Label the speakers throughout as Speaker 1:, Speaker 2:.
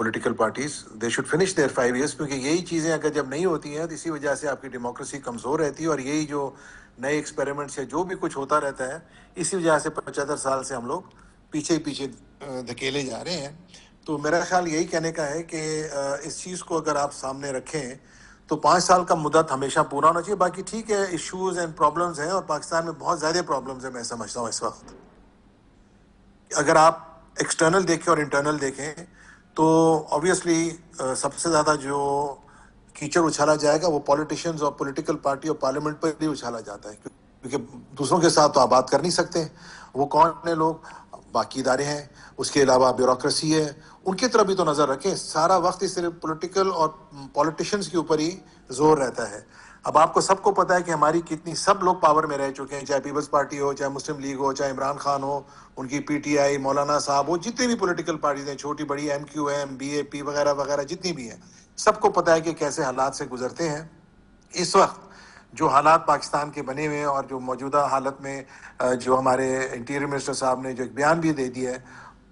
Speaker 1: Political parties they should finish their 5 years, کیونکہ یہی چیزیں اگر جب نہیں ہوتی ہیں تو اسی وجہ سے آپ کی ڈیموکریسی کمزور رہتی ہے, اور یہی جو نئے ایکسپیریمنٹس یا جو بھی کچھ ہوتا رہتا ہے اسی وجہ سے 75 سال سے ہم لوگ پیچھے دھکیلے جا رہے ہیں. تو میرا خیال یہی کہنے کا ہے کہ اس چیز کو اگر آپ سامنے رکھیں تو 5 سال کا مدت ہمیشہ پورا ہونا چاہیے. باقی ٹھیک ہے, ایشوز اینڈ پرابلمز ہیں, اور پاکستان میں بہت زیادہ پرابلمز ہیں میں سمجھتا ہوں اس وقت. اگر آپ ایکسٹرنل دیکھیں اور انٹرنل دیکھیں تو آبویسلی سب سے زیادہ جو کیچڑ اچھالا جائے گا وہ پولیٹیشینز اور پولیٹیکل پارٹی اور پارلیمنٹ پر ہی اچھالا جاتا ہے, کیونکہ دوسروں کے ساتھ تو آپ بات کر نہیں سکتے. وہ کون ہیں لوگ؟ باقی ادارے ہیں, اس کے علاوہ بیوروکریسی ہے, ان کی طرف بھی تو نظر رکھیں. سارا وقت اس صرف پولیٹیکل اور پولیٹیشینز کے اوپر ہی زور رہتا ہے. اب آپ کو سب کو پتہ ہے کہ ہماری کتنی سب لوگ پاور میں رہ چکے ہیں, چاہے پیپلز پارٹی ہو, چاہے مسلم لیگ ہو, چاہے عمران خان ہو, ان کی پی ٹی آئی, مولانا صاحب ہو, جتنی بھی پولیٹیکل پارٹیز ہیں, چھوٹی بڑی, ایم کیو ایم, بی اے پی وغیرہ وغیرہ جتنی بھی ہیں, سب کو پتہ ہے کہ کیسے حالات سے گزرتے ہیں. اس وقت جو حالات پاکستان کے بنے ہوئے ہیں اور جو موجودہ حالت میں جو ہمارے انٹیریئر منسٹر صاحب نے جو ایک بیان بھی دے دیا ہے,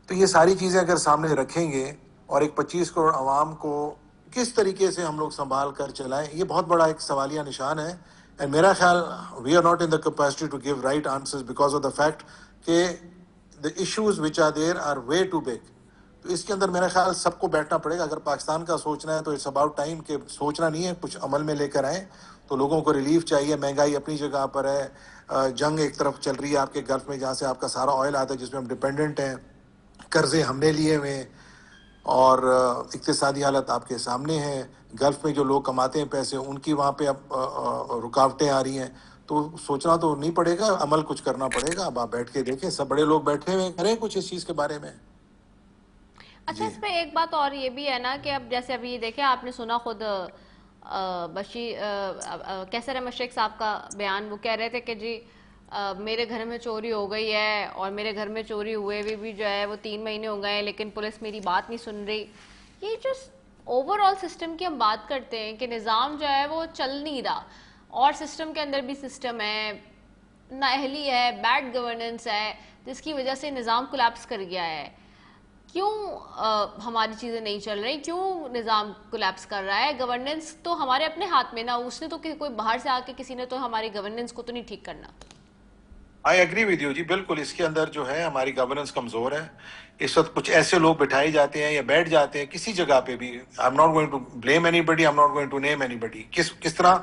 Speaker 1: تو یہ ساری چیزیں اگر سامنے رکھیں گے اور ایک 25 کروڑ عوام کو کس طریقے سے ہم لوگ سنبھال کر چلائیں, یہ بہت بڑا ایک سوالیہ نشان ہے. اینڈ میرا خیال we are not in the capacity to give right answers because of the fact کہ the issues which are there are way too big. تو اس کے اندر میرا خیال سب کو بیٹھنا پڑے گا. اگر پاکستان کا سوچنا ہے تو اٹس اباؤٹ ٹائم کہ سوچنا نہیں ہے, کچھ عمل میں لے کر آئیں. تو لوگوں کو ریلیف چاہیے, مہنگائی اپنی جگہ پر ہے, جنگ ایک طرف چل رہی ہے آپ کے گلف میں جہاں سے آپ کا سارا آئل آتا ہے جس میں ہم ڈپینڈنٹ ہیں, قرضے ہم نے لیے ہوئے ہیں, اور اقتصادی حالت آپ کے سامنے ہے. گلف میں جو لوگ کماتے ہیں پیسے, ان کی وہاں پہ اب رکاوٹیں آ رہی ہیں. تو سوچنا تو نہیں پڑے گا, عمل کچھ کرنا پڑے گا. اب آپ بیٹھ کے دیکھیں, سب بڑے لوگ بیٹھے ہوئے, کریں کچھ اس چیز کے بارے میں.
Speaker 2: اچھا, اس پہ ایک بات اور یہ بھی ہے نا کہ اب جیسے ابھی دیکھیں, آپ نے سنا خود کیسر احمد شیخ صاحب کا بیان, وہ کہہ رہے تھے کہ جی میرے گھر میں چوری ہو گئی ہے, اور میرے گھر میں چوری ہوئے بھی جو ہے وہ 3 مہینے ہو گئے ہیں, لیکن پولیس میری بات نہیں سن رہی. یہ جو اوور آل سسٹم کی ہم بات کرتے ہیں کہ نظام جو ہے وہ چل نہیں رہا, اور سسٹم کے اندر بھی سسٹم ہے, نااہلی ہے, بیڈ گورننس ہے, جس کی وجہ سے نظام کولیپس کر گیا ہے. کیوں ہماری چیزیں نہیں چل رہی, کیوں نظام کولیپس کر رہا ہے؟ گورننس تو ہمارے اپنے ہاتھ میں نا, اس نے تو کوئی باہر سے آ کے کسی نے تو ہماری گورننس کو تو نہیں ٹھیک کرنا.
Speaker 1: آئی ایگری ود یو جی, بالکل. اس کے اندر جو ہے ہماری گورننس کمزور ہے. اس وقت کچھ ایسے لوگ بٹھائے جاتے ہیں یا بیٹھ جاتے ہیں کسی جگہ پہ بھی. I am not going to blame anybody, I am not going to name anybody. کس طرح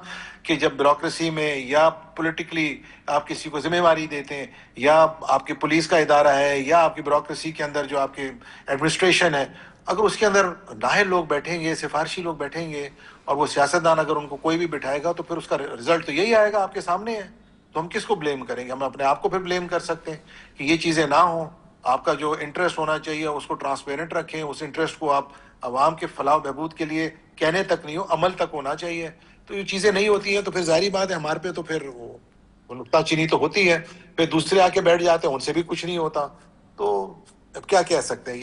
Speaker 1: کہ جب بیوروکریسی میں یا پولیٹیکلی آپ کسی کو ذمہ داری دیتے ہیں, یا آپ کے پولیس کا ادارہ ہے, یا آپ کی بیوروکریسی کے اندر جو آپ کے ایڈمنسٹریشن ہے, اگر اس کے اندر نااہل لوگ بیٹھیں گے, سفارشی لوگ بیٹھیں گے, اور وہ سیاستدان اگر ان کو کوئی بھی بٹھائے گا, تو پھر اس کا رزلٹ تو یہی آئے گا, آپ کے سامنے ہے. تو ہم کس کو بلیم کریں گے؟ ہم اپنے آپ کو پھر بلیم کر سکتے ہیں کہ یہ چیزیں نہ ہوں. آپ کا جو انٹرسٹ ہونا چاہیے اس کو ٹرانسپیرنٹ رکھیں, اس انٹرسٹ کو آپ عوام کے فلاح و بہبود کے لیے کہنے تک نہیں ہو, عمل تک ہونا چاہیے. تو یہ چیزیں نہیں ہوتی ہیں تو پھر ظاہری بات ہے ہمارے پہ تو پھر وہ نکتہ چینی تو ہوتی ہے, پھر دوسرے آ کے بیٹھ جاتے ہیں, ان سے بھی کچھ نہیں ہوتا. تو اب کیا کہہ سکتے ہیں؟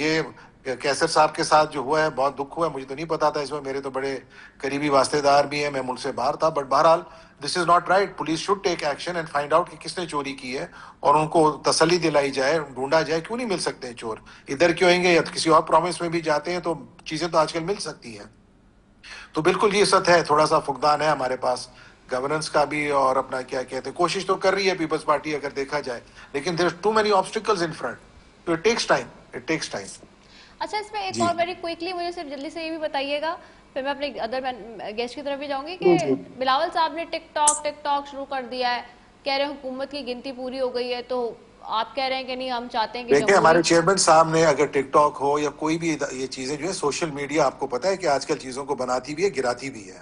Speaker 1: یہ کیسر صاحب کے ساتھ جو ہوا ہے بہت دکھ ہوا ہے, مجھے تو نہیں پتا تھا اس میں, میرے تو بڑے قریبی واسطے دار بھی ہیں, میں ملک سے باہر تھا. بٹ بہرحال this is not right. Police should take action and find out کہ کس نے چوری کی ہے, اور ان کو تسلی دلائی جائے, ڈھونڈا جائے. کیوں نہیں مل سکتے ہیں چور؟ ادھر کیوں آئیں گے, یا کسی اور پرومس میں بھی جاتے ہیں تو چیزیں تو آج کل مل سکتی ہیں. تو بالکل یہ سچ ہے, تھوڑا سا فقدان ہے ہمارے پاس گورننس کا بھی, اور اپنا کیا کہتے ہیں, کوشش تو کر رہی ہے پیپلز پارٹی اگر دیکھا جائے, لیکن there too many obstacles in front. تو it takes time, it takes time.
Speaker 2: اچھا, اس میں ایک اور ویری کوئکلی مجھے صرف جلدی سے یہ بھی بتائیے گا, پھر میں اپنے ادر گیسٹ کی طرف بھی جاؤں گی, کہ بلاول صاحب نے ٹک ٹاک شروع کر دیا ہے, کہہ رہے ہیں حکومت کی گنتی پوری ہو گئی ہے, تو آپ کہہ رہے ہیں کہ نہیں ہم چاہتے ہیں کہ
Speaker 1: دیکھیں ہمارے چیئرمین صاحب نے اگر ٹک ٹاک ہو یا کوئی بھی یہ چیزیں جو ہے سوشل میڈیا, آپ کو پتہ ہے کہ آج کل چیزوں کو بناتی بھی ہے, گراتی بھی ہے.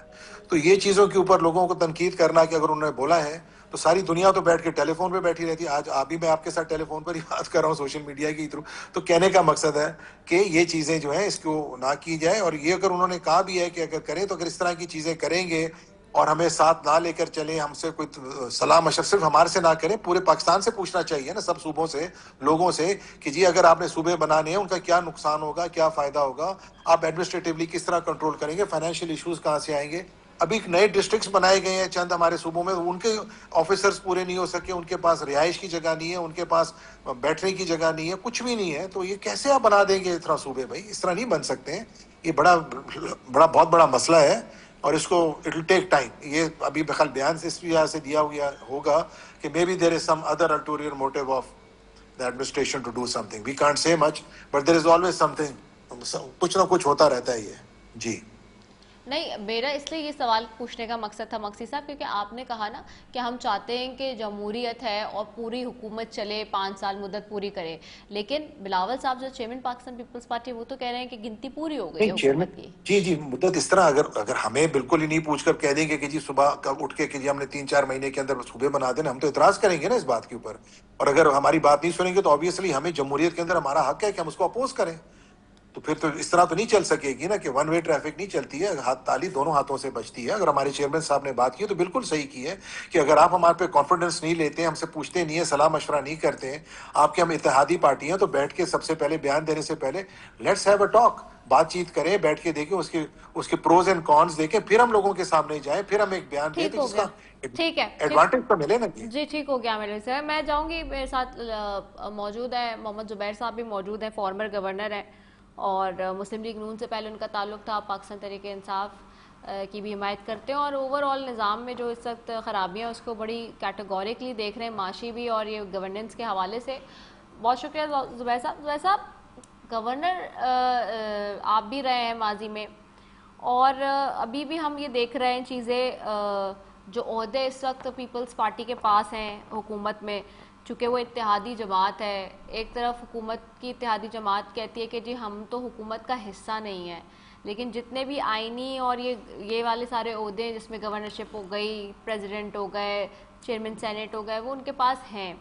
Speaker 1: تو یہ چیزوں کے اوپر لوگوں کو تنقید کرنا کہ اگر انہوں نے بولا ہے تو ساری دنیا تو بیٹھ کے ٹیلی فون پہ بیٹھی رہتی ہے. آج ابھی میں آپ کے ساتھ ٹیلی فون پر ہی بات کر رہا ہوں سوشل میڈیا کے تھرو. تو کہنے کا مقصد ہے کہ یہ چیزیں جو ہیں اس کو نہ کی جائے, اور یہ اگر انہوں نے کہا بھی ہے کہ اگر کریں تو اگر اس طرح کی چیزیں کریں گے اور ہمیں ساتھ نہ لے کر چلیں, ہم سے کوئی صلاح مشورہ صرف ہمارے سے نہ کریں, پورے پاکستان سے پوچھنا چاہیے نا, سب صوبوں سے, لوگوں سے, کہ جی اگر آپ نے صوبے بنانے ہیں ان کا کیا نقصان ہوگا, کیا فائدہ ہوگا, آپ ایڈمنسٹریٹولی کس طرح کنٹرول کریں گے, فائنینشیل ایشوز کہاں سے آئیں گے. ابھی نئے ڈسٹرکٹس بنائے گئے ہیں چند ہمارے صوبوں میں, ان کے آفیسرز پورے نہیں ہو سکے, ان کے پاس رہائش کی جگہ نہیں ہے, ان کے پاس بیٹھنے کی جگہ نہیں ہے, کچھ بھی نہیں ہے. تو یہ کیسے آپ بنا دیں گے اتنا صوبے بھائی؟ اس طرح نہیں بن سکتے ہیں. یہ بہت بڑا مسئلہ ہے اور اس کو اٹ ول ٹیک ٹائم. یہ ابھی بخال بیان سے اس وجہ سے دیا ہوا ہوگا کہ maybe there is some other ulterior motive of the administration to do something. We can't say much, but there is always something. کچھ نہ کچھ ہوتا رہتا ہے یہ. جی
Speaker 2: نہیں, میرا اس لیے یہ سوال پوچھنے کا مقصد تھا مقصد صاحب, کیونکہ آپ نے کہا نا کہ ہم چاہتے ہیں کہ جمہوریت ہے اور پوری حکومت چلے, 5 سال مدت پوری کرے, لیکن بلاول صاحب جو چیئرمین پاکستان پیپلز پارٹی وہ تو کہہ رہے ہیں کہ گنتی پوری ہو گئی ہے حکومت کی.
Speaker 1: جی مدت اس طرح اگر ہمیں بالکل ہی نہیں پوچھ کر کہہ دیں گے کہ جی صبح کب اٹھ کے کہ جی ہم نے 3-4 مہینے کے اندر صوبے بنا دینا, ہم تو اعتراض کریں گے نا اس بات کے اوپر. اور اگر ہماری بات نہیں سنیں گے تو آبویسلی ہمیں جمہوریت کے اندر ہمارا حق ہے کہ ہم اس کو اپوز کریں. تو پھر تو اس طرح تو نہیں چل سکے گی نا کہ ون وے ٹریفک نہیں چلتی ہے, تالی دونوں ہاتھوں سے بچتی ہے. اگر ہمارے چیئرمین صاحب نے بات کی تو بالکل صحیح کی ہے کہ اگر آپ ہمارے پہ کانفیڈنس نہیں لیتے, ہم سے پوچھتے نہیں ہیں, صلاح مشورہ نہیں کرتے ہیں, آپ کے ہم اتحادی پارٹی ہیں, تو بیٹھ کے سب سے پہلے بیان دینے سے پہلے لیٹس ہیو اے ٹاک, بات چیت کریں, بیٹھ کے دیکھیں اس کے پروز اینڈ کونس دیکھیں, پھر ہم لوگوں کے سامنے جائیں, پھر ہم ایک بیان دیں تو جس کا ایڈوانٹیج تو ملے نا.
Speaker 2: جی ٹھیک ہو گیا میرے سے. میں جاؤں گی, میرے ساتھ موجود ہے محمد زبیر صاحب بھی موجود ہیں, فارمر گورنر ہیں اور مسلم لیگ نون سے پہلے ان کا تعلق تھا, پاکستان تحریک انصاف کی بھی حمایت کرتے ہیں اور اوور آل نظام میں جو اس وقت خرابیاں ہیں اس کو بڑی کیٹیگوریکلی دیکھ رہے ہیں, معاشی بھی اور یہ گورننس کے حوالے سے. بہت شکریہ زبیر صاحب. زبیر صاحب, گورنر آپ بھی رہے ہیں ماضی میں اور ابھی بھی ہم یہ دیکھ رہے ہیں چیزیں, جو عہدے اس وقت پیپلز پارٹی کے پاس ہیں حکومت میں, چونکہ وہ اتحادی جماعت ہے. ایک طرف حکومت کی اتحادی جماعت کہتی ہے کہ جی ہم تو حکومت کا حصہ نہیں ہیں, لیکن جتنے بھی آئینی اور یہ والے سارے عہدے ہیں جس میں گورنرشپ ہو گئی, پریزیڈنٹ ہو گئے, چیئرمین سینیٹ ہو گئے, وہ ان کے پاس ہیں.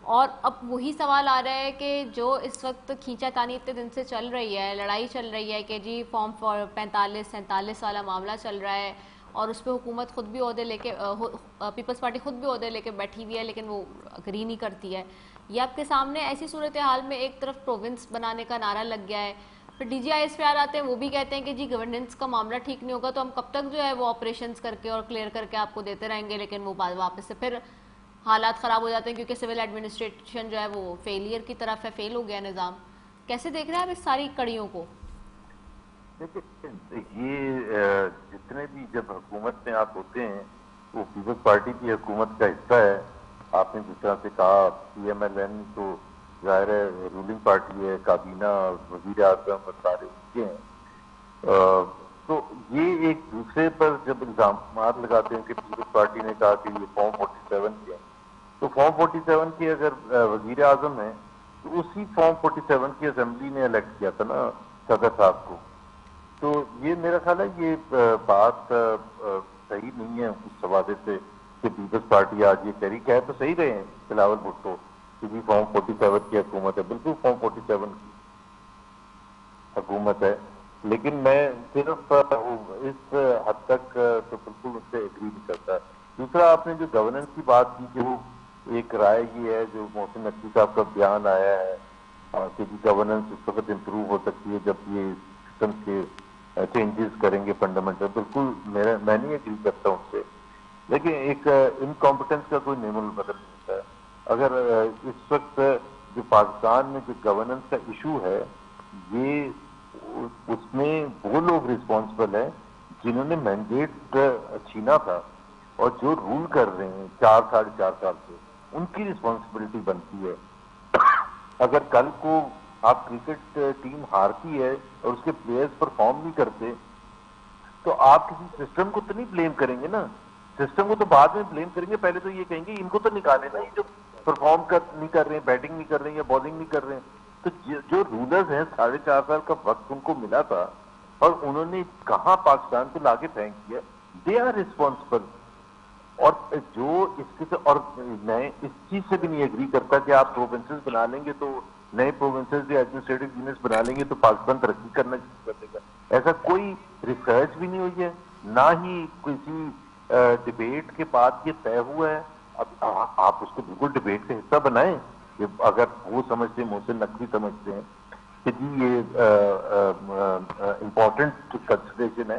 Speaker 2: اور اب وہی سوال آ رہا ہے کہ جو اس وقت کھینچا تانی اتنے دن سے چل رہی ہے, لڑائی چل رہی ہے کہ جی فارم 45-47 والا معاملہ چل رہا ہے اور اس پہ حکومت خود بھی عہدے لے کے, پیپلز پارٹی خود بھی عہدے لے کے بیٹھی ہوئی ہے لیکن وہ اگری نہیں کرتی ہے. یہ آپ کے سامنے ایسی صورتحال میں ایک طرف پروونس بنانے کا نعرہ لگ گیا ہے, پھر ڈی جی آئی ایس پہ آتے ہیں, وہ بھی کہتے ہیں کہ جی گورننس کا معاملہ ٹھیک نہیں ہوگا تو ہم کب تک جو ہے وہ آپریشنز کر کے اور کلیئر کر کے آپ کو دیتے رہیں گے, لیکن وہ بعد واپس سے پھر حالات خراب ہو جاتے ہیں کیونکہ سول ایڈمنسٹریشن جو ہے وہ فیلئر کی طرف ہے, فیل ہو گیا نظام. کیسے دیکھ رہے ہیں آپ اس ساری کڑیوں کو؟
Speaker 3: یہ جتنے بھی جب حکومت میں آپ ہوتے ہیں وہ پیپلز پارٹی کی حکومت کا حصہ ہے. آپ نے جس طرح سے کہا پی ایم ایل این تو ظاہر ہے رولنگ پارٹی ہے, کابینہ وزیر اعظم سارے اس کے ہیں. تو یہ ایک دوسرے پر جب الزامات لگاتے ہیں کہ پیپلز پارٹی نے کہا کہ یہ فارم 47 کے ہیں, تو فارم 47 کے اگر وزیر اعظم ہیں تو اسی فارم 47 کی اسمبلی نے الیکٹ کیا تھا نا صدر صاحب کو. تو یہ میرا خیال ہے یہ بات صحیح نہیں ہے اس حوالے سے کہ پیپلز پارٹی آج یہ کہہ کہہ تو صحیح رہے ہیں بلاول بھٹو کہ بھی فارم 47 کی حکومت ہے, بالکل فارم 47 کی حکومت ہے, لیکن میں صرف اس حد تک تو بالکل اس سے ایگری نہیں کرتا. دوسرا آپ نے جو گورننس کی بات کی کہ وہ ایک رائے یہ ہے جو محسن نقوی صاحب کا بیان آیا ہے کہ گورننس اس وقت امپروو ہو سکتی ہے جب یہ سسٹم کے چینجز کریں گے فنڈامنٹل. بالکل میں نہیں ایگری کرتا ہوں اس سے, لیکن ایک انکمپٹنس کا کوئی نعم البدل نہیں ہوتا ہے. اگر اس وقت جو پاکستان میں جو گورننس کا ایشو ہے یہ اس میں وہ لوگ رسپانسبل ہیں جنہوں نے مینڈیٹ چھینا تھا اور جو رول کر رہے ہیں 4-4.5 سال سے, ان کی رسپانسبلٹی بنتی ہے. اگر کل کو آپ کرکٹ ٹیم ہارتی ہے اور اس کے پلیئرز پرفارم نہیں کرتے تو آپ کسی سسٹم کو تو نہیں بلیم کریں گے نا, سسٹم کو تو بعد میں بلیم کریں گے. پہلے تو یہ کہیں گے ان کو تو نکالے نا, یہ جو پرفارم نہیں کر رہے ہیں, بیٹنگ نہیں کر رہے ہیں یا بالنگ نہیں کر رہے ہیں. تو جو رولرز ہیں 4.5 سال کا وقت ان کو ملا تھا اور انہوں نے کہاں پاکستان کو لاگے پھینک دیا, دے آر ریسپانسبل. اور جو اس کے اور میں اس چیز سے بھی نہیں ایگری کرتا کہ آپ پروونسز بنا لیں گے تو نئے پروونسز یا ایڈمنسٹریٹو یونٹس بنا لیں گے تو پاکستان ترقی کرنا شروع کر دے گا. ایسا کوئی ریسرچ بھی نہیں ہوئی ہے, نہ ہی کسی ڈبیٹ کے بعد یہ طے ہوا ہے. اب آپ اس کو بالکل ڈبیٹ کا حصہ بنائیں کہ اگر وہ سمجھتے ہیں, محسن نقوی سمجھتے ہیں کہ جی یہ امپورٹنٹ کنسیڈریشن ہے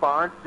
Speaker 3: 5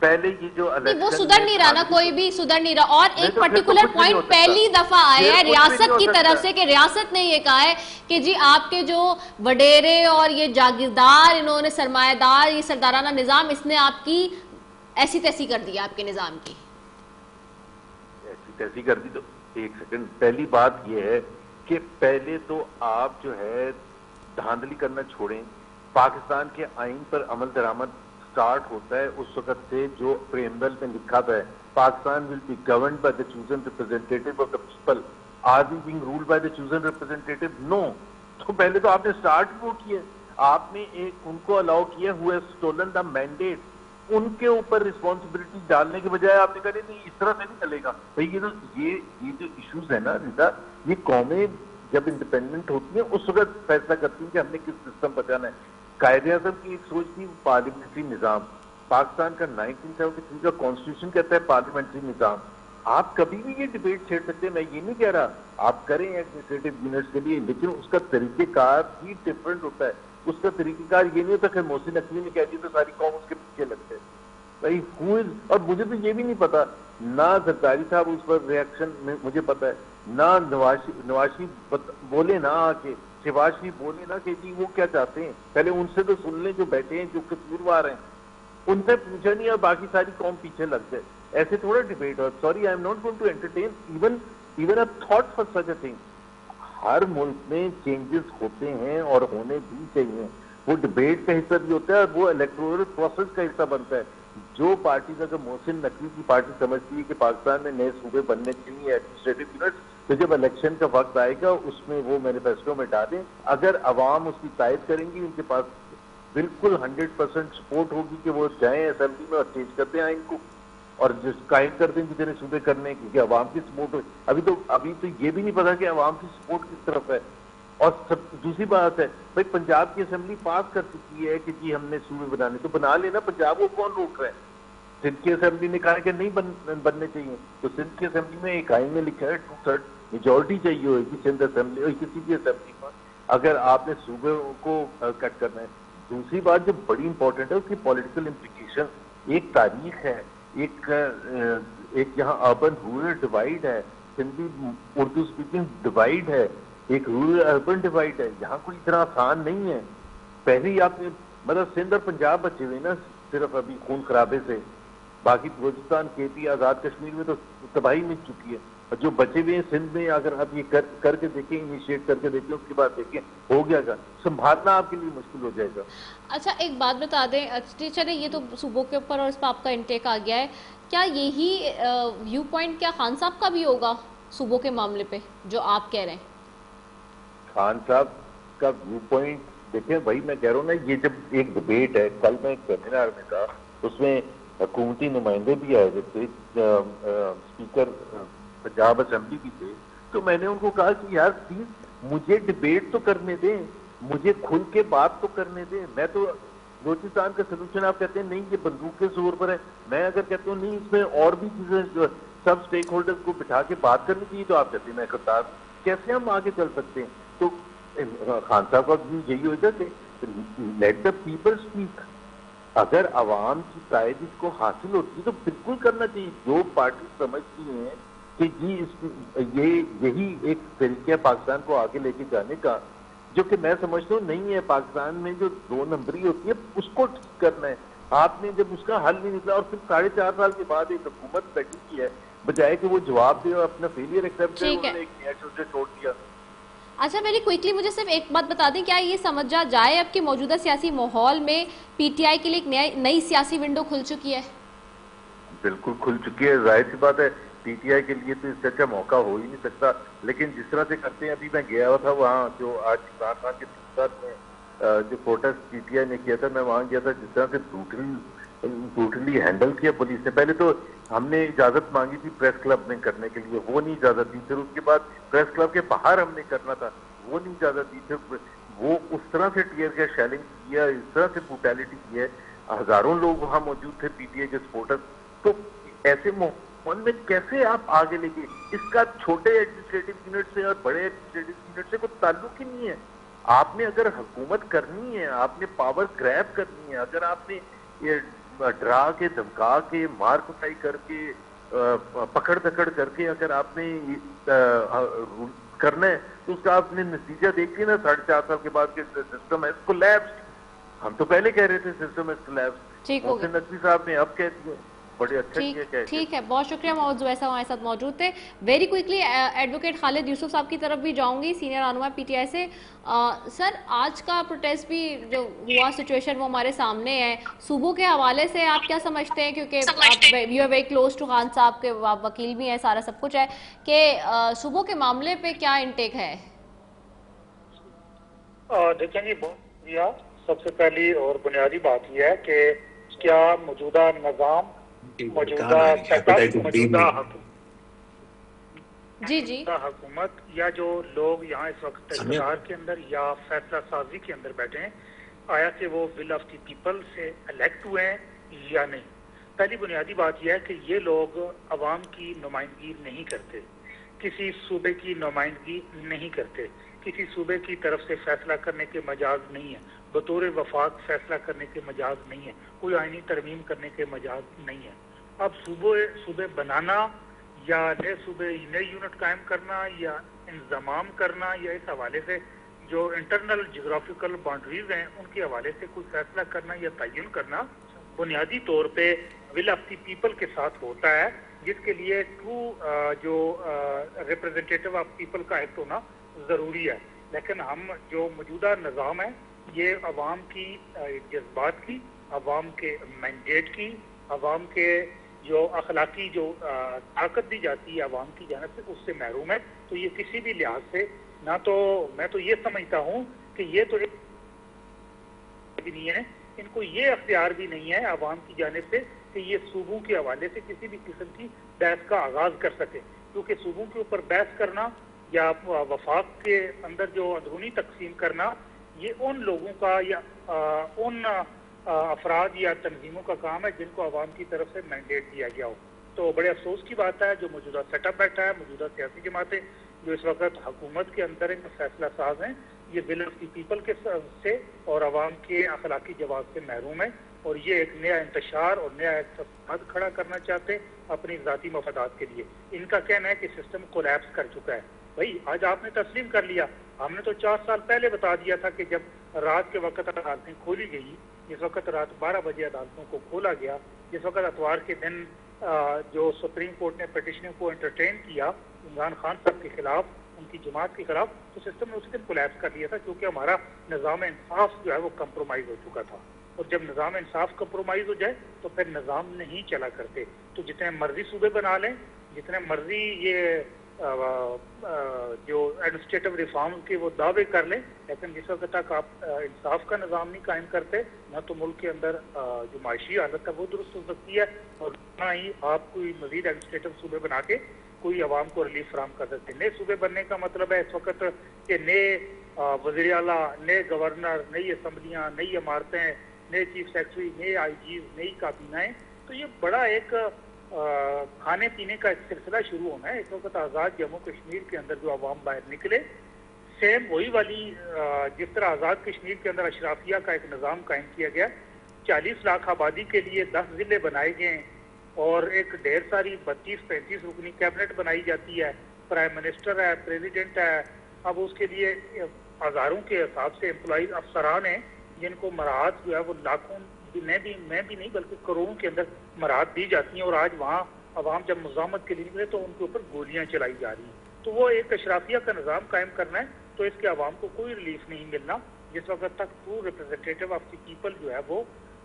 Speaker 3: پہلے یہ جو
Speaker 2: نہیں وہ سدھر نہیں رہا نا, کوئی بھی سدھر نہیں رہا. اور ایک پرٹیکولر پوائنٹ پہلی دفعہ آیا ہے ریاست کی طرف سے کہ ریاست نے یہ کہا ہے کہ جی آپ کے جو وڈیرے اور یہ جاگیردار, انہوں نے سرمایہ دار, یہ سردارانہ نظام, اس نے آپ کی ایسی تیسی کر دی, آپ کے نظام کی
Speaker 3: ایسی تیسی کر دی. تو ایک سیکنڈ, پہلی بات یہ ہے کہ پہلے تو آپ جو ہے دھاندلی کرنا چھوڑیں. پاکستان کے آئین پر عمل درآمد سٹارٹ ہوتا ہے اس وقت سے جو پریمبل میں لکھا ہے Pakistan will be governed by the chosen representative of the people. Are we being ruled by the chosen representative? No. تو پہلے تو آپ نے سٹارٹ وہ کیا, آپ نے ایک ان کو الاؤ کیا who has stolen the mandate, ان کے اوپر رسپانسبلٹی ڈالنے کے بجائے آپ نے کہا نہیں اس طرح سے نہیں چلے گا. بھائی یہ جو ایشوز ہیں نا رضا, یہ قومیں جب انڈیپینڈنٹ ہوتی ہیں اس وقت فیصلہ کرتی ہیں کہ ہم نے کس سسٹم بچانا ہے. قائد اعظم کی ایک سوچ تھی پارلیمنٹری نظام. پاکستان کا 1973 کا کانسٹیٹیوشن کہتا ہے پارلیمنٹری نظام. آپ کبھی بھی یہ ڈبیٹ چھیڑ سکتے ہیں, میں یہ نہیں کہہ رہا آپ کریں ایڈمنسٹریٹو یونٹس کے لیے, لیکن اس کا طریقہ کار بھی ڈفرنٹ ہوتا ہے. اس کا طریقہ کار یہ نہیں ہوتا کہ محسن نقوی نے کہہ دیا تو ساری قوم اس کے پیچھے لگتے ہیں. بھائی اور مجھے تو یہ بھی نہیں پتا, نہ زرداری صاحب اس پر ریئیکشن مجھے پتا ہے, نہ نواشی بولے نہ آ کے, شہباز شریف بولے نا کہ جی وہ کیا چاہتے ہیں, پہلے ان سے تو سن لیں جو بیٹھے ہیں جو قصوروار ہیں, ان سے پوچھا نہیں اور باقی ساری قوم پیچھے لگ جائے. ایسے تھوڑا ڈبیٹ ہو. Sorry I am not going to entertain even a thought for such a thing. ہر ملک میں چینجز ہوتے ہیں اور ہونے بھی چاہیے, وہ ڈبیٹ کا حصہ بھی ہوتا ہے اور وہ الیکٹورل پروسیس کا حصہ بنتا ہے. جو پارٹیز اگر محسن نقوی کی پارٹی سمجھتی ہے کہ پاکستان میں نئے صوبے بننے چاہیے ایڈمنسٹریٹو یونٹس, تو جب الیکشن کا وقت آئے گا اس میں وہ مینیفیسٹو میں ڈالیں. اگر عوام اس کی تائید کریں گی, ان کے پاس بالکل 100% سپورٹ ہوگی کہ وہ جائیں اسمبلی میں اور چینج کرتے ہیں آئین کو اور جس قائم کر دیں جتنے صوبے کرنے, کیونکہ عوام کی سپورٹ ابھی تو یہ بھی نہیں پتا کہ عوام کی سپورٹ کس طرف ہے. اور دوسری بات ہے بھائی پنجاب کی اسمبلی پاس کر چکی ہے کہ جی ہم نے صوبے بنانے, تو بنا لینا. پنجاب کو کون روک رہا ہے؟ سندھ کی اسمبلی نے کہا کہ نہیں بننے چاہیے, تو سندھ کی اسمبلی میں ایک آئین میں لکھا ہے 2/3 میجورٹی چاہیے ہوگی سندھ اسمبلی اور کسی بھی اسمبلی میں اگر آپ نے صوبے کو کٹ کرنا ہے. دوسری بات جو بڑی امپورٹنٹ ہے اس کی پولیٹیکل امپلیکیشن, ایک تاریخ ہے, ایک یہاں اربن رورل ڈیوائڈ ہے, سندھی اردو اسپیکنگ ڈیوائڈ ہے, ایک رورل اربن ڈیوائڈ ہے. یہاں کوئی اتنا آسان نہیں ہے. پہلے ہی آپ نے مطلب سندھ اور پنجاب بچے ہوئے نا صرف ابھی خون خرابے سے, باقی بلوچستان کے پی آزاد کشمیر میں تو تباہی مچ چکی ہے. اور جو بچے ہوئے ہیں سندھ میں اگر آپ یہ کر کے دیکھیں, انیشیٹ کر کے دیکھیں, اس کے بعد دیکھیں ہو گیا گا, سنبھالنا آپ کے لیے مشکل ہو جائے گا.
Speaker 2: اچھا ایک بات بتا دیں ٹیچر, یہ تو صوبوں کے اوپر اور اس پہ آپ کا انٹیک آ گیا ہے, کیا یہی ویو پوائنٹ کیا خان صاحب کا بھی ہوگا صوبوں کے معاملے پہ جو آپ کہہ رہے ہیں؟
Speaker 3: خان صاحب کا ویو پوائنٹ دیکھیں, وہی میں کہہ رہا ہوں نا, یہ جب ایک ڈبیٹ ہے, کل میں ایک سیمینار میں تھا, اس میں حکومتی نمائندے بھی آئے تھے, اسپیکر پنجاب اسمبلی بھی تھے, تو میں نے ان کو کہا کہ یار پلیز مجھے ڈبیٹ تو کرنے دیں, مجھے کھل کے بات تو کرنے دیں. میں تو بلوچستان کا سلوشن آپ کہتے ہیں نہیں یہ بندوق کے زور پر ہے, میں اگر کہتا ہوں نہیں اس میں اور بھی چیزیں سب اسٹیک ہولڈر کو بٹھا کے بات کرنی چاہیے, تو آپ کہتے ہیں میں کرتا ہوں. کیسے ہم آگے چل سکتے ہیں؟ تو خان صاحب کا یہی ہوتا ہے کہ لیٹ دا پیپل اسپیک. اگر عوام کی تائید اس کو حاصل ہوتی ہے تو بالکل کرنا چاہیے. جو پارٹی سمجھتی ہیں کہ جی یہی ایک طریقہ ہے پاکستان کو آگے لے کے جانے کا, جو کہ میں سمجھتا ہوں نہیں ہے. پاکستان میں جو 2 نمبری ہوتی ہے اس کو ٹھیک کرنا ہے. آپ نے جب اس کا حل نہیں نکلا اور پھر 4.5 سال کے بعد ایک حکومت بیٹھی کی ہے, بجائے کہ وہ جواب دے اور اپنا فیلئر ایکسیپٹ کرے, انہوں نے ایک نیا چوزے چھوڑ دیا.
Speaker 2: اچھا ویری کوئکلی مجھے صرف ایک بات بتا دیں, کیا یہ سمجھا جائے اب کہ موجودہ سیاسی ماحول میں پی ٹی آئی کے لیے ایک نئی سیاسی ونڈو کھل چکی ہے؟
Speaker 3: بالکل کھل چکی ہے. ظاہر سی بات ہے پی ٹی آئی کے لیے تو اس سے اچھا موقع ہو ہی نہیں سکتا. لیکن جس طرح سے کرتے ہیں, ابھی میں گیا ہوا تھا وہاں جو آج عمران خان کے ساتھ میں جو پروٹیسٹ پی ٹی آئی نے کیا تھا, میں وہاں گیا تھا, جس طرح سے بروٹلی ہینڈل کیا پولیس نے. پہلے تو ہم نے اجازت مانگی تھی پریس کلب میں کرنے کے لیے, وہ نہیں اجازت دی. پھر اس کے بعد پریس کلب کے باہر ہم نے کرنا تھا, وہ نہیں اجازت دی. پھر وہ اس طرح سے ٹیئر گیس شیلنگ کیا, اس طرح سے بروٹیلٹی کی ہے. ہزاروں لوگ وہاں موجود تھے پی ٹی آئی کے سپورٹر. تو ایسے ماحول میں کیسے آپ آگے لے کے, اس کا چھوٹے ایڈمنسٹریٹو یونٹ سے اور بڑے ایڈمنسٹریٹو یونٹ سے کوئی تعلق ہی نہیں ہے. آپ نے اگر حکومت کرنی ہے, آپ نے پاور گریب کرنی ہے, اگر آپ نے ڈرا کے دھمکا کے مار کٹائی کر کے پکڑ دکڑ کر کے اگر آپ نے کرنا ہے تو اس کا آپ نے نتیجہ دیکھیے نا 4.5 سال کے بعد کہ سسٹم is collapsed. ہم تو پہلے کہہ رہے تھے system is collapsed. Mohsin Naqvi صاحب نے اب کہہ دیا. بڑے اچھا کیا کہہ کے.
Speaker 2: ٹھیک ہے، بہت شکریہ محمد زبیر صاحب ہمارے ساتھ موجود تھے. ویری کوئکلی ایڈوکیٹ خالد یوسف صاحب کی طرف بھی جاؤں گی، سینئر رہنما پی ٹی آئی سے. سر آج کا پروٹیسٹ بھی جو ہوا سچویشن وہ ہمارے سامنے ہے، صوبوں کے حوالے سے آپ کیا سمجھتے ہیں؟ کیونکہ آپ you are very close to Khan Sahab کے وکیل بھی ہیں، سارا سب کچھ ہے کہ صوبوں کے معاملے پہ کیا انٹیک ہے؟
Speaker 4: دیکھیں جی، سب سے پہلی اور بنیادی بات یہ ہے کہ کیا موجودہ نظام، موجودہ حکومت یا جو لوگ یہاں اس وقت اقتدار کے اندر یا فیصلہ سازی کے اندر بیٹھے ہیں، آیا کہ وہ ول آف دی پیپل سے الیکٹ ہوئے ہیں یا نہیں؟ پہلی بنیادی بات یہ ہے کہ یہ لوگ عوام کی نمائندگی نہیں کرتے، کسی صوبے کی نمائندگی نہیں کرتے، کسی صوبے کی طرف سے فیصلہ کرنے کے مجاز نہیں ہے، بطور وفاق فیصلہ کرنے کے مجاز نہیں ہے، کوئی آئینی ترمیم کرنے کے مجاز نہیں ہے. اب صوبے بنانا یا نئے یونٹ قائم کرنا یا انضمام کرنا یا اس حوالے سے جو انٹرنل جغرافیکل باؤنڈریز ہیں ان کے حوالے سے کوئی فیصلہ کرنا یا تعین کرنا بنیادی طور پہ ول آف دی پیپل کے ساتھ ہوتا ہے، جس کے لیے ٹرو جو ریپرزنٹیٹیو آف پیپل کا ایکٹ ہونا ضروری ہے. لیکن ہم جو موجودہ نظام ہے یہ عوام کی جذبات کی، عوام کے مینڈیٹ کی، عوام کے جو اخلاقی جو طاقت دی جاتی ہے عوام کی جانب سے، اس سے محروم ہے. تو یہ کسی بھی لحاظ سے نہ تو میں تو یہ سمجھتا ہوں کہ یہ تو بھی نہیں ہے، ان کو یہ اختیار بھی نہیں ہے عوام کی جانب سے کہ یہ صوبوں کے حوالے سے کسی بھی قسم کی بحث کا آغاز کر سکے، کیونکہ صوبوں کے اوپر بحث کرنا یا وفاق کے اندر جو اندرونی تقسیم کرنا یہ ان لوگوں کا یا ان افراد یا تنظیموں کا کام ہے جن کو عوام کی طرف سے مینڈیٹ دیا گیا ہو. تو بڑے افسوس کی بات ہے جو موجودہ سیٹ اپ بیٹھا ہے، موجودہ سیاسی جماعتیں جو اس وقت حکومت کے اندر فیصلہ ساز ہیں، یہ ول آف دی پیپل کے سے اور عوام کے اخلاقی جواز سے محروم ہے، اور یہ ایک نیا انتشار اور نیا اقتصاد کھڑا کرنا چاہتے اپنی ذاتی مفادات کے لیے. ان کا کہنا ہے کہ سسٹم کولیپس کر چکا ہے. بھائی آج آپ نے تسلیم کر لیا، ہم نے تو 4 سال پہلے بتا دیا تھا کہ جب رات کے وقت عدالتیں کھولی گئی، جس وقت رات 12 بجے عدالتوں کو کھولا گیا، جس وقت اتوار کے دن جو سپریم کورٹ نے پٹیشنوں کو انٹرٹین کیا عمران خان صاحب کے خلاف، ان کی جماعت کے خلاف، تو سسٹم نے اسی دن کولیپس کر دیا تھا، کیونکہ ہمارا نظام انصاف جو ہے وہ کمپرومائز ہو چکا تھا. اور جب نظام انصاف کمپرومائز ہو جائے تو پھر نظام نہیں چلا کرتے. تو جتنے مرضی صوبے بنا لیں، جتنے مرضی یہ جو ایڈمنسٹریٹو ریفارم کے وہ دعوے کر لیں، لیکن جس وقت تک آپ انصاف کا نظام نہیں قائم کرتے، نہ تو ملک کے اندر جو معاشی حالت ہے وہ درست ہو سکتی ہے، اور نہ ہی آپ کوئی مزید ایڈمنسٹریٹو صوبے بنا کے کوئی عوام کو ریلیف فراہم کر سکتے. نئے صوبے بننے کا مطلب ہے اس وقت کہ نئے وزیر اعلیٰ، نئے گورنر، نئی اسمبلیاں، نئی عمارتیں، نئے چیف سیکرٹری، نئے آئی جیز، نئی کابینائیں. تو یہ بڑا ایک کھانے پینے کا ایک سلسلہ شروع ہونا ہے. اس وقت آزاد جموں کشمیر کے اندر جو عوام باہر نکلے، سیم وہی والی جس طرح آزاد کشمیر کے اندر اشرافیہ کا ایک نظام قائم کیا گیا، 40 لاکھ آبادی کے لیے 10 ضلع بنائے گئے اور ایک ڈھیر ساری 32-35 رکنی کیبنٹ بنائی جاتی ہے، پرائم منسٹر ہے، پریزیڈنٹ ہے. اب اس کے لیے ہزاروں کے حساب سے امپلائیز افسران ہیں جن کو مراحت جو ہے وہ لاکھوں میں بھی نہیں بلکہ کروڑوں کے اندر مراحت دی جاتی ہیں، اور آج وہاں عوام جب مزاحمت کے لیے نکلے تو ان کے اوپر گولیاں چلائی جا رہی ہیں. تو وہ ایک اشرافیہ کا نظام قائم کرنا ہے، تو اس کے عوام کو کوئی ریلیف نہیں ملنا جس وقت تک true representative of the people جو ہے وہ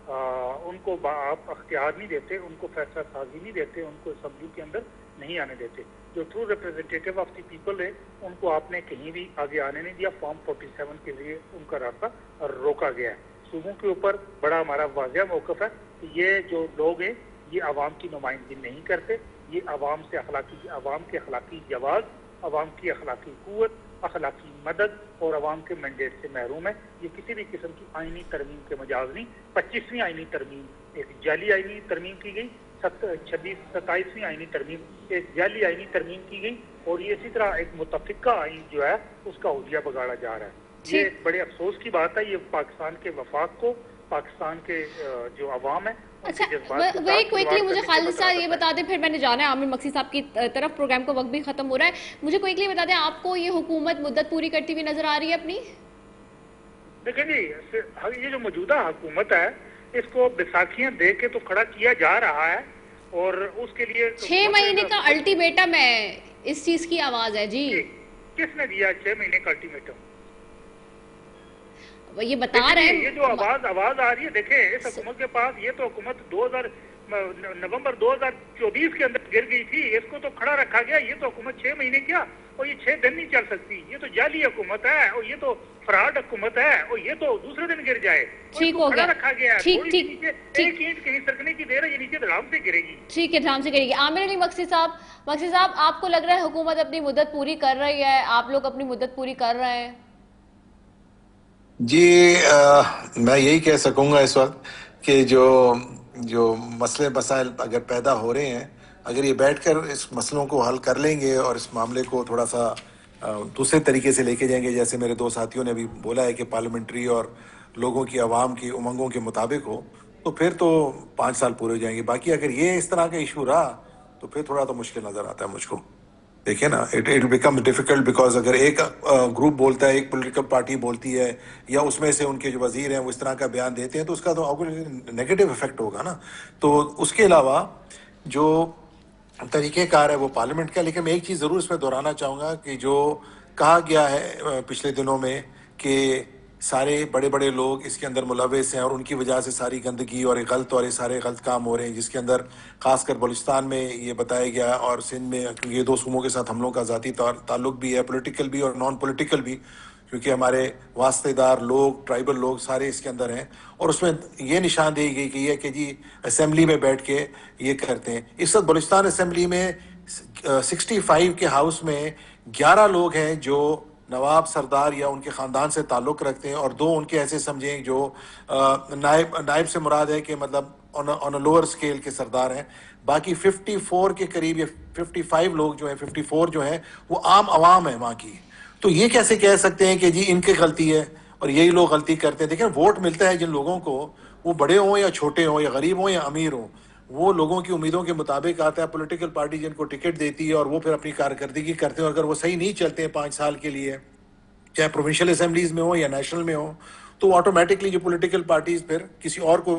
Speaker 4: ان کو آپ اختیار نہیں دیتے، ان کو فیصلہ سازی نہیں دیتے، ان کو اسمبلی کے اندر نہیں آنے دیتے. جو true representative of the people ہے ان کو آپ نے کہیں بھی آگے آنے نہیں دیا. فارم 47 کے ذریعے ان کا راستہ روکا گیا ہے. صوبوں کے اوپر بڑا ہمارا واضح موقف ہے کہ یہ جو لوگ ہیں یہ عوام کی نمائندگی نہیں کرتے، یہ عوام کے اخلاقی جواز، عوام کی اخلاقی قوت، اخلاقی مدد اور عوام کے مینڈیٹ سے محروم ہے. یہ کسی بھی قسم کی آئینی ترمیم کے مجاز نہیں. 25ویں آئینی ترمیم ایک جعلی آئینی ترمیم کی گئی، 27ویں آئینی ترمیم ایک جعلی آئینی ترمیم کی گئی، اور یہ اسی طرح ایک متفقہ آئین جو ہے اس کا حلیہ بگاڑا جا رہا ہے. یہ بڑے افسوس کی بات ہے. یہ پاکستان کے وفاق کو، پاکستان کے جو عوام ہے
Speaker 2: اچھا وہی کوئکلی مجھے خالد صاحب یہ بتا دیں، پھر میں نے جانا ہے عامر مقصد صاحب کی طرف، پروگرام کا وقت بھی ختم ہو رہا ہے، مجھے کوئکلی بتا دیں آپ کو یہ حکومت مدت پوری کرتی ہوئی نظر آ رہی ہے اپنی؟
Speaker 4: دیکھیں جی یہ جو موجودہ حکومت ہے اس کو بیساکھیاں دے کے تو کھڑا کیا جا رہا ہے، اور اس کے لیے
Speaker 2: 6 مہینے کا الٹیمیٹم ہے، اس چیز کی آواز ہے جی۔
Speaker 4: کس نے دیا 6 مہینے کا الٹیمیٹم؟
Speaker 2: یہ بتا رہے ہیں
Speaker 4: یہ جو آواز آ رہی ہے، دیکھیں اس حکومت کے پاس، یہ تو حکومت نومبر 2024 کے اندر گر گئی تھی، اس کو تو کھڑا رکھا گیا، یہ تو حکومت 6 مہینے کیا، اور یہ 6 دن نہیں چل سکتی، یہ تو جعلی حکومت ہے، اور یہ تو فراڈ حکومت ہے، اور یہ تو دوسرے دن گر جائے،
Speaker 2: ٹھیک ہو گیا،
Speaker 4: رکھا گیا ہے،
Speaker 2: ٹھیک
Speaker 4: ایک اینٹ کہیں سرکنے کی دیر ہے، یہ نیچے دھڑام سے گرے گی،
Speaker 2: ٹھیک ہے دھڑام سے گرے گی۔ عامر علی مقصد صاحب آپ کو لگ رہا ہے حکومت اپنی مدت پوری کر رہی ہے، آپ لوگ اپنی مدت پوری کر رہے ہیں؟
Speaker 1: جی میں یہی کہہ سکوں گا اس وقت کہ جو مسئلے مسائل اگر پیدا ہو رہے ہیں، اگر یہ بیٹھ کر اس مسئلوں کو حل کر لیں گے اور اس معاملے کو تھوڑا سا دوسرے طریقے سے لے کے جائیں گے، جیسے میرے دو ساتھیوں نے بھی بولا ہے کہ پارلیمنٹری اور لوگوں کی عوام کی امنگوں کے مطابق ہو، تو پھر تو 5 سال پورے ہو جائیں گے۔ باقی اگر یہ اس طرح کا ایشو رہا تو پھر تھوڑا تو مشکل نظر آتا ہے مجھ کو۔ دیکھیں نا، اٹ بیکمز ڈیفیکلٹ، بیکاز اگر ایک گروپ بولتا ہے، ایک پولیٹیکل پارٹی بولتی ہے، یا اس میں سے ان کے جو وزیر ہیں وہ اس طرح کا بیان دیتے ہیں، تو اس کا تو نیگیٹو افیکٹ ہوگا نا۔ تو اس کے علاوہ جو طریقہ کار ہے وہ پارلیمنٹ کا، لیکن میں ایک چیز ضرور اس میں دہرانا چاہوں گا کہ جو کہا گیا ہے پچھلے دنوں میں کہ سارے بڑے بڑے لوگ اس کے اندر ملوث ہیں اور ان کی وجہ سے ساری گندگی اور یہ سارے غلط کام ہو رہے ہیں، جس کے اندر خاص کر بلوچستان میں یہ بتایا گیا اور سندھ میں، کیونکہ یہ 2 صوبوں کے ساتھ ہم لوگوں کا ذاتی تعلق بھی ہے، پولیٹیکل بھی اور نان پولیٹیکل بھی، کیونکہ ہمارے واسطے دار لوگ، ٹرائبل لوگ سارے اس کے اندر ہیں، اور اس میں یہ نشاندہی گئی کہ یہ کہ جی اسمبلی میں بیٹھ کے یہ کرتے ہیں۔ اس وقت بلوچستان اسمبلی میں 65 کے ہاؤس میں 11 لوگ ہیں جو نواب سردار یا ان کے خاندان سے تعلق رکھتے ہیں، اور 2 ان کے ایسے سمجھیں جو نائب سے مراد ہے کہ مطلب آن اے لوور اسکیل کے سردار ہیں۔ باقی 54 کے قریب یا 55 لوگ جو ہیں، 54 جو ہیں وہ عام عوام ہیں وہاں کی۔ تو یہ کیسے کہہ سکتے ہیں کہ جی ان کی غلطی ہے اور یہی لوگ غلطی کرتے ہیں؟ دیکھیں ووٹ ملتا ہے جن لوگوں کو، وہ بڑے ہوں یا چھوٹے ہوں یا غریب ہوں یا امیر ہوں، وہ لوگوں کی امیدوں کے مطابق آتا ہے۔ پولیٹیکل پارٹی جن کو ٹکٹ دیتی ہے اور وہ پھر اپنی کارکردگی کرتے ہیں، اور اگر وہ صحیح نہیں چلتے ہیں 5 سال کے لیے، چاہے پروونشل اسمبلیز میں ہو یا نیشنل میں ہو، تو آٹومیٹکلی جو پولیٹیکل پارٹیز پھر کسی اور کو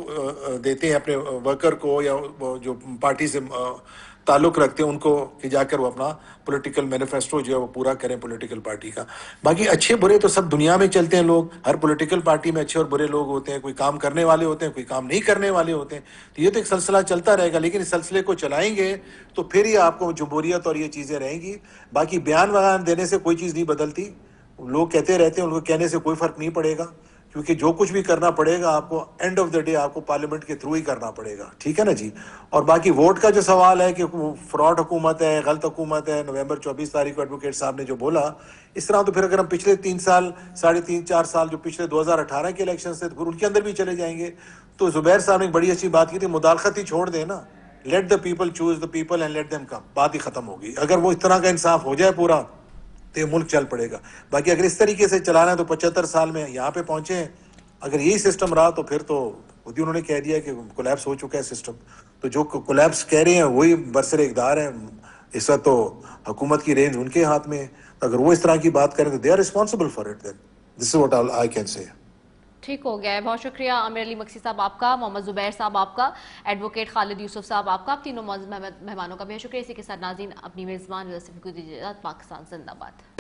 Speaker 1: دیتے ہیں، اپنے ورکر کو یا جو پارٹی سے تعلق رکھتے ہیں ان کو، کہ جا کر وہ اپنا پولیٹیکل مینیفیسٹو جو ہے وہ پورا کریں پولیٹیکل پارٹی کا۔ باقی اچھے برے تو سب دنیا میں چلتے ہیں لوگ، ہر پولیٹیکل پارٹی میں اچھے اور برے لوگ ہوتے ہیں، کوئی کام کرنے والے ہوتے ہیں، کوئی کام نہیں کرنے والے ہوتے ہیں، تو یہ تو ایک سلسلہ چلتا رہے گا، لیکن اس سلسلے کو چلائیں گے تو پھر ہی آپ کو جمہوریت اور یہ چیزیں رہیں گی۔ باقی بیان وغیرہ دینے سے کوئی چیز نہیں بدلتی، لوگ کہتے رہتے ہیں، ان کو کہنے سے کوئی فرق نہیں پڑے گا، کیونکہ جو کچھ بھی کرنا پڑے گا آپ کو اینڈ آف دا ڈے آپ کو پارلیمنٹ کے تھرو ہی کرنا پڑے گا، ٹھیک ہے نا جی۔ اور باقی ووٹ کا جو سوال ہے کہ فراڈ حکومت ہے، غلط حکومت ہے، نومبر 24 تاریخ کو ایڈوکیٹ صاحب نے جو بولا، اس طرح تو پھر اگر ہم پچھلے 3 سال 3.5 4 سال جو پچھلے 2018 کے الیکشن سے پھر ان کے اندر بھی چلے جائیں گے، تو زبیر صاحب نے ایک بڑی اچھی بات کی تھی، مداخلت ہی چھوڑ دیں نا، let the people choose the people and let them come, بات ہی ختم ہوگی۔ اگر وہ اس طرح کا انصاف ہو جائے پورا تو یہ ملک چل پڑے گا۔ باقی اگر اس طریقے سے چلانا ہے تو 75 سال میں یہاں پہ پہنچے ہیں، اگر یہی سسٹم رہا تو پھر تو خود ہی انہوں نے کہہ دیا کہ کولیپس ہو چکا ہے سسٹم، تو جو کولیپس کہہ رہے ہیں وہی برسر اقتدار ہیں، اس وقت تو حکومت کی رینج ان کے ہاتھ میں ہے، اگر وہ اس طرح کی بات کریں تو they are responsible for it, then this is what I can say.
Speaker 2: ٹھیک ہو گیا ہے، بہت شکریہ عامر علی مقصد صاحب آپ کا، محمد زبیر صاحب آپ کا، ایڈوکیٹ خالد یوسف صاحب آپ کا، آپ تینوں مہمانوں کا بھی شکریہ۔ اسی کے ساتھ ناظرین اپنی میزبان پاکستان زندہ باد۔